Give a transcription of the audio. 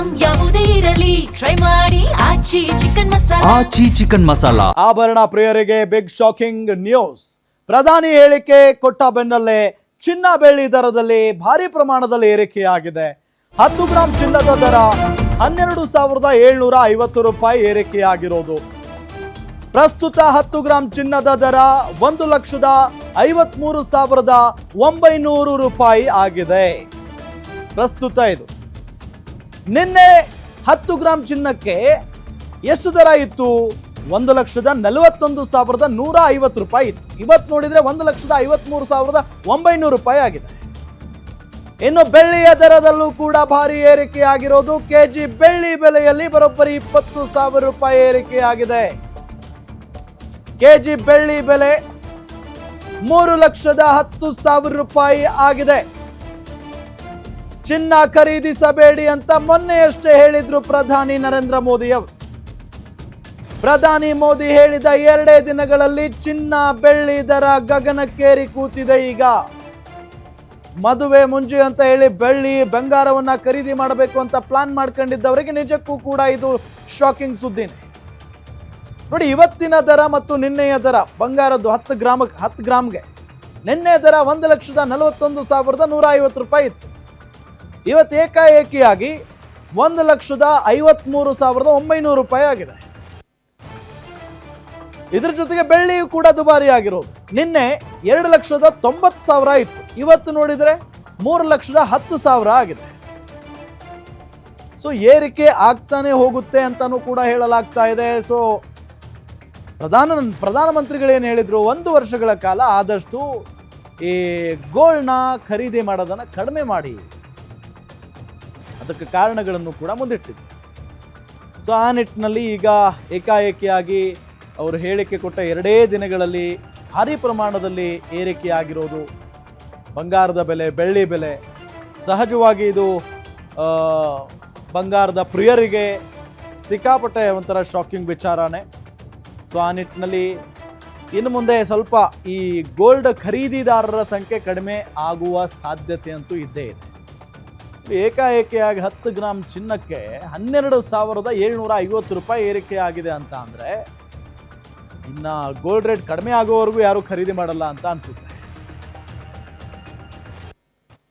Item ಯಾವುದೇ ಇರಲಿ try ಮಾಡಿ ಆಚಿ ಚಿಕನ್ ಮಸಾಲಾ. ಆಚಿ ಚಿಕನ್ ಮಸಾಲಾ. ಆಭರಣ ಪ್ರಿಯರಿಗೆ ಬಿಗ್ ಶಾಕಿಂಗ್ ನ್ಯೂಸ್. ಪ್ರಧಾನಿ ಹೇಳಿಕೆ ಕೊಟ್ಟ ಬೆನ್ನಲ್ಲೇ ಚಿನ್ನ ಬೆಳ್ಳಿ ದರದಲ್ಲಿ ಭಾರಿ ಪ್ರಮಾಣದಲ್ಲಿ ಏರಿಕೆಯಾಗಿದೆ. 10 ಗ್ರಾಂ ಚಿನ್ನದ ದರ 12,750 ರೂಪಾಯಿ ಏರಿಕೆಯಾಗಿರೋದು. ಪ್ರಸ್ತುತ 10 ಗ್ರಾಂ ಚಿನ್ನದ ದರ 1,53,900 ರೂಪಾಯಿ ಆಗಿದೆ. ಪ್ರಸ್ತುತ ಇದು. ನಿನ್ನೆ 10 ಗ್ರಾಂ ಚಿನ್ನಕ್ಕೆ ಎಷ್ಟು ದರ ಇತ್ತು? 1,41,150 ರೂಪಾಯಿ ಇತ್ತು. ಇವತ್ತು ನೋಡಿದ್ರೆ 1,53,900 ರೂಪಾಯಿ ಆಗಿದೆ. ಇನ್ನು ಬೆಳ್ಳಿಯ ದರದಲ್ಲೂ ಕೂಡ ಭಾರಿ ಏರಿಕೆ ಆಗಿರೋದು. ಕೆಜಿ ಬೆಳ್ಳಿ ಬೆಲೆಯಲ್ಲಿ ಬರೋಬ್ಬರಿ 20,000 ರೂಪಾಯಿ ಏರಿಕೆಯಾಗಿದೆ. ಕೆಜಿ ಬೆಳ್ಳಿ ಬೆಲೆ 3,10,000 ರೂಪಾಯಿ ಆಗಿದೆ. ಚಿನ್ನ ಖರೀದಿಸಬೇಡಿ ಅಂತ ಮೊನ್ನೆಯಷ್ಟೇ ಹೇಳಿದ್ರು ಪ್ರಧಾನಿ ನರೇಂದ್ರ ಮೋದಿ ಅವರು. ಪ್ರಧಾನಿ ಮೋದಿ ಹೇಳಿದ 2 ದಿನಗಳಲ್ಲಿ ಚಿನ್ನ ಬೆಳ್ಳಿ ದರ ಗಗನಕ್ಕೇರಿ ಕೂತಿದೆ. ಈಗ ಮದುವೆ ಮುಂಜಿ ಅಂತ ಹೇಳಿ ಬೆಳ್ಳಿ ಬಂಗಾರವನ್ನ ಖರೀದಿ ಮಾಡಬೇಕು ಅಂತ ಪ್ಲಾನ್ ಮಾಡ್ಕೊಂಡಿದ್ದವರಿಗೆ ನಿಜಕ್ಕೂ ಕೂಡ ಇದು ಶಾಕಿಂಗ್ ಸುದ್ದಿನೇ. ನೋಡಿ, ಇವತ್ತಿನ ದರ ಮತ್ತು ನಿನ್ನೆಯ ದರ ಬಂಗಾರದ್ದು 10 ಗ್ರಾಮ್ಗೆ ನಿನ್ನೆ ದರ 1,41,150 ರೂಪಾಯಿ ಇತ್ತು. ಇವತ್ತು ಏಕಾಏಕಿಯಾಗಿ 1,53,900 ರೂಪಾಯಿ ಆಗಿದೆ. ಇದ್ರ ಜೊತೆಗೆ ಬೆಳ್ಳಿಯು ಕೂಡ ದುಬಾರಿ ಆಗಿರೋದು. ನಿನ್ನೆ 2,90,000 ಇತ್ತು. ಇವತ್ತು ನೋಡಿದ್ರೆ 3,10,000 ಆಗಿದೆ. ಸೊ ಏರಿಕೆ ಆಗ್ತಾನೆ ಹೋಗುತ್ತೆ ಅಂತಾನೂ ಕೂಡ ಹೇಳಲಾಗ್ತಾ ಇದೆ. ಸೊ ಪ್ರಧಾನಮಂತ್ರಿಗಳು ಏನು ಹೇಳಿದ್ರು, 1 ವರ್ಷಗಳ ಕಾಲ ಆದಷ್ಟು ಈ ಗೋಲ್ಡ್ನ ಖರೀದಿ ಮಾಡೋದನ್ನ ಕಡಿಮೆ ಮಾಡಿ, ಅದಕ್ಕೆ ಕಾರಣಗಳನ್ನು ಕೂಡ ಮುಂದಿಟ್ಟಿದ್ರು. ಸೊ ಆ ನಿಟ್ಟಿನಲ್ಲಿ ಈಗ ಏಕಾಏಕಿಯಾಗಿ ಅವರು ಹೇಳಿಕೆ ಕೊಟ್ಟ 2 ದಿನಗಳಲ್ಲಿ ಭಾರಿ ಪ್ರಮಾಣದಲ್ಲಿ ಏರಿಕೆಯಾಗಿರೋದು. ಬಂಗಾರದ ಬೆಲೆ, ಬೆಳ್ಳಿ ಬೆಲೆ ಸಹಜವಾಗಿ ಇದು ಬಂಗಾರದ ಪ್ರಿಯರಿಗೆ ಸಿಕ್ಕಾಪಟ್ಟೆ ಒಂಥರ ಶಾಕಿಂಗ್ ವಿಚಾರನೇ. ಸೊ ಆ ನಿಟ್ಟಿನಲ್ಲಿ ಇನ್ನು ಮುಂದೆ ಸ್ವಲ್ಪ ಈ ಗೋಲ್ಡ್ ಖರೀದಿದಾರರ ಸಂಖ್ಯೆ ಕಡಿಮೆ ಆಗುವ ಸಾಧ್ಯತೆ ಅಂತೂ ಇದ್ದೇ ಇದೆ. ಏಕಾಏಕಿಯಾಗಿ 10 ಗ್ರಾಂ ಚಿನ್ನಕ್ಕೆ 12,750 ರೂಪಾಯಿ ಏರಿಕೆ ಆಗಿದೆ ಅಂತ ಅಂದರೆ ಇನ್ನು ಗೋಲ್ಡ್ ರೇಟ್ ಕಡಿಮೆ ಆಗೋವರೆಗೂ ಯಾರು ಖರೀದಿ ಮಾಡಲ್ಲ ಅಂತ ಅನಿಸುತ್ತೆ.